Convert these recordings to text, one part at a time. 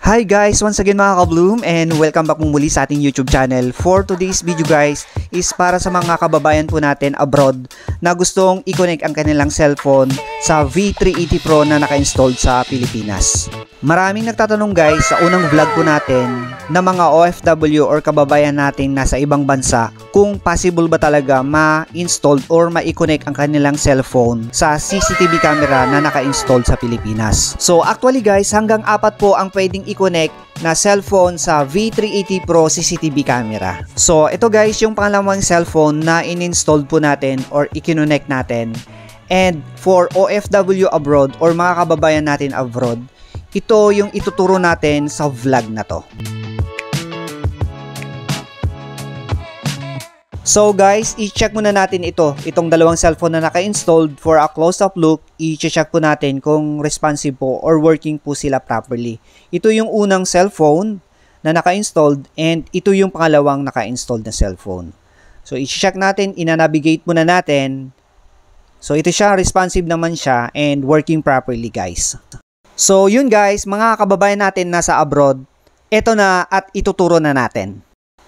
Hi guys! Once again mga ka-Bloom and welcome back muli sa ating YouTube channel. For today's video guys is para sa mga kababayan po natin abroad na gustong i-connect ang kanilang cellphone sa V380 Pro na naka-installed sa Pilipinas. Maraming nagtatanong guys sa unang vlog po natin na mga OFW or kababayan natin nasa ibang bansa kung possible ba talaga ma-install or ma-connect ang kanilang cellphone sa CCTV camera na naka-install sa Pilipinas. So actually guys, hanggang 4 po ang pwedeng i-connect na cellphone sa V380 Pro CCTV camera. So ito guys yung pangalawang cellphone na in-install po natin or i-connect natin. And for OFW abroad or mga kababayan natin abroad, ito yung ituturo natin sa vlog na to. So guys, i-check muna natin itong dalawang cellphone na naka-installed. For a close-up look, i-check po natin kung responsive po or working po sila properly. Ito yung unang cellphone na naka-installed and ito yung pangalawang naka-installed na cellphone. So i-check natin, ina-navigate muna natin. So ito siya, responsive naman siya and working properly guys. So yun guys, mga kababayan natin nasa abroad, ito na at ituturo na natin.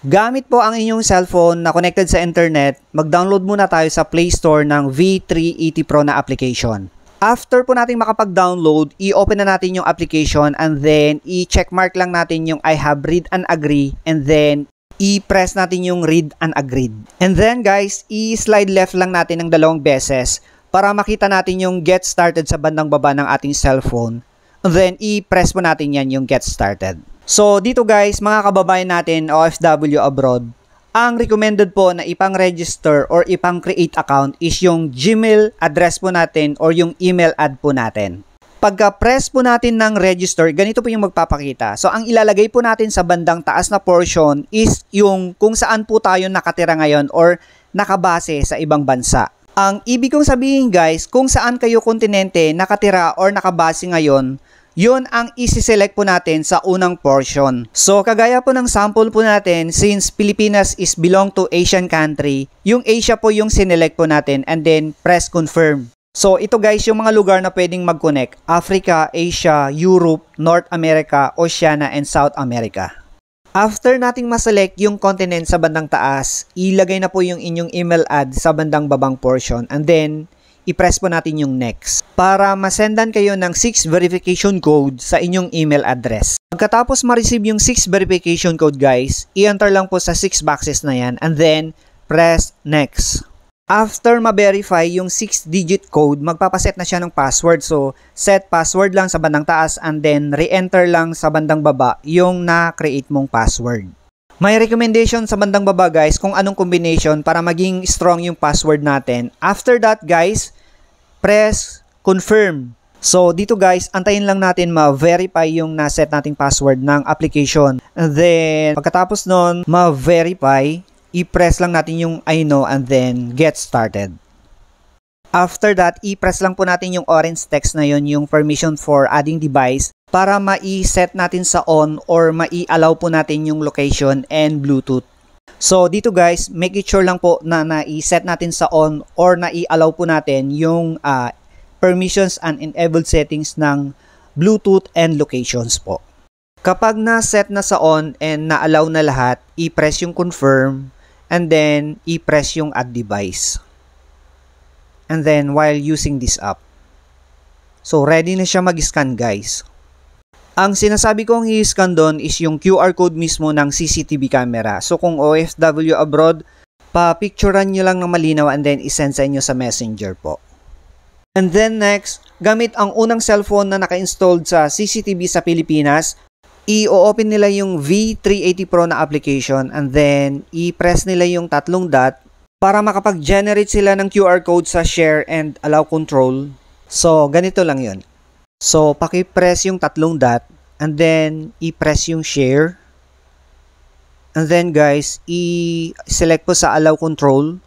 Gamit po ang inyong cellphone na connected sa internet, mag-download muna tayo sa Play Store ng V380 Pro na application. After po natin makapag-download, i-open na natin yung application and then i-checkmark lang natin yung I have read and agree and then i-press natin yung read and agreed. And then guys, i-slide left lang natin ng 2 beses para makita natin yung get started sa bandang baba ng ating cellphone. And then i-press po natin yan yung get started. So dito guys, mga kababayan natin OFW abroad, ang recommended po na ipang-register or ipang-create account is yung Gmail address po natin or yung email ad po natin. Pagka-press po natin ng register, ganito po yung magpapakita. So ang ilalagay po natin sa bandang taas na portion is yung kung saan po tayo nakatira ngayon or nakabase sa ibang bansa. Ang ibig kong sabihin guys, kung saan kayo kontinente nakatira or nakabase ngayon, yun ang isi-select po natin sa unang portion. So, kagaya po ng sample po natin, since Pilipinas is belong to Asian country, yung Asia po yung sinelect po natin and then press confirm. So, ito guys yung mga lugar na pwedeng mag-connect. Africa, Asia, Europe, North America, Oceania, and South America. After nating ma-select yung continent sa bandang taas, ilagay na po yung inyong email ad sa bandang babang portion and then i-press po natin yung next para masendan kayo ng 6 verification code sa inyong email address. Pagkatapos ma-receive yung 6 verification code guys, i-enter lang po sa 6 boxes na yan and then press next. After ma-verify yung 6-digit code, magpapaset na siya ng password. So, set password lang sa bandang taas and then re-enter lang sa bandang baba yung na-create mong password. May recommendation sa bandang baba guys kung anong combination para maging strong yung password natin. After that guys, press confirm. So dito guys, antayin lang natin ma-verify yung na-set nating password ng application. And then pagkatapos nun, ma-verify, i-press lang natin yung I know and then get started. After that, i-press lang po natin yung orange text na yun, yung permission for adding device para ma-set natin sa on or ma-allow po natin yung location and Bluetooth. So dito guys, make it sure lang po na na-set natin sa on or na-allow po natin yung permissions and enabled settings ng Bluetooth and locations po. Kapag na-set na sa on and na-allow na lahat, i-press yung confirm and then i-press yung add device. And then while using this app. So ready na siya mag-scan guys. Ang sinasabi kong i-scan doon is yung QR code mismo ng CCTV camera. So kung OFW abroad, pa-picturean nyo lang ng malinaw and then isend sa inyo sa messenger po. And then next, gamit ang unang cellphone na naka-installed sa CCTV sa Pilipinas, i-open nila yung V380 Pro na application and then i-press nila yung 3 dot para makapag-generate sila ng QR code sa share and allow control. So ganito lang yun. So, paki-press yung 3 dot and then i-press yung share. And then guys, i-select po sa allow control.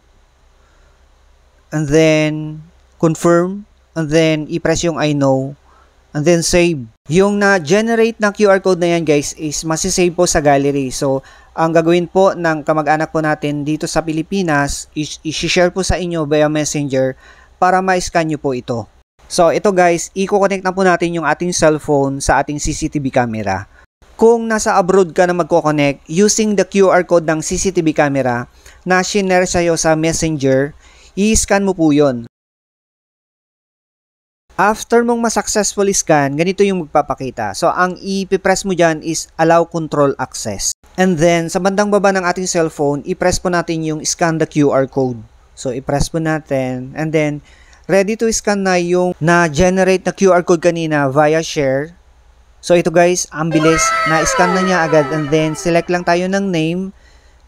And then confirm. And then i-press yung I know. And then save. Yung na-generate na QR code na yan guys is masisave po sa gallery. So, ang gagawin po ng kamag-anak po natin dito sa Pilipinas is i-share po sa inyo via messenger para ma-scan nyo po ito. So ito guys, i-connect na po natin yung ating cellphone sa ating CCTV camera. kung nasa abroad ka na magko-connect using the QR code ng CCTV camera na shinare sa'yo sa Messenger, i-scan mo po yun. After mong masuccessfully scan, ganito yung magpapakita. So, ang ipipress mo dyan is allow control access. And then, sa bandang baba ng ating cellphone, i-press po natin yung scan the QR code. So, i-press po natin. And then, ready to scan na yung na-generate na QR code kanina via share. So, ito guys, ang bilis. Na-scan na niya agad. And then, select lang tayo ng name.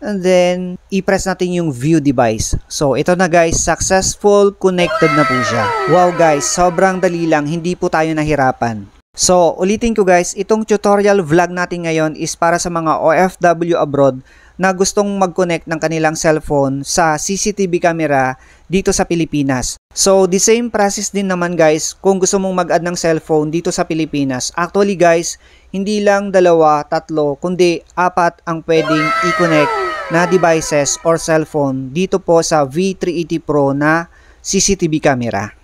And then, i-press natin yung view device. So, ito na guys, successful connected na po siya. Wow guys, sobrang dali lang, hindi po tayo nahirapan. So, ulitin ko guys, itong tutorial vlog natin ngayon is para sa mga OFW abroad na gustong mag-connect ng kanilang cellphone sa CCTV camera dito sa Pilipinas. So, the same process din naman guys kung gusto mong mag-add ng cellphone dito sa Pilipinas. Actually guys, hindi lang 2, 3, kundi 4 ang pwedeng i-connect na devices or cellphone dito po sa V380 Pro na CCTV camera.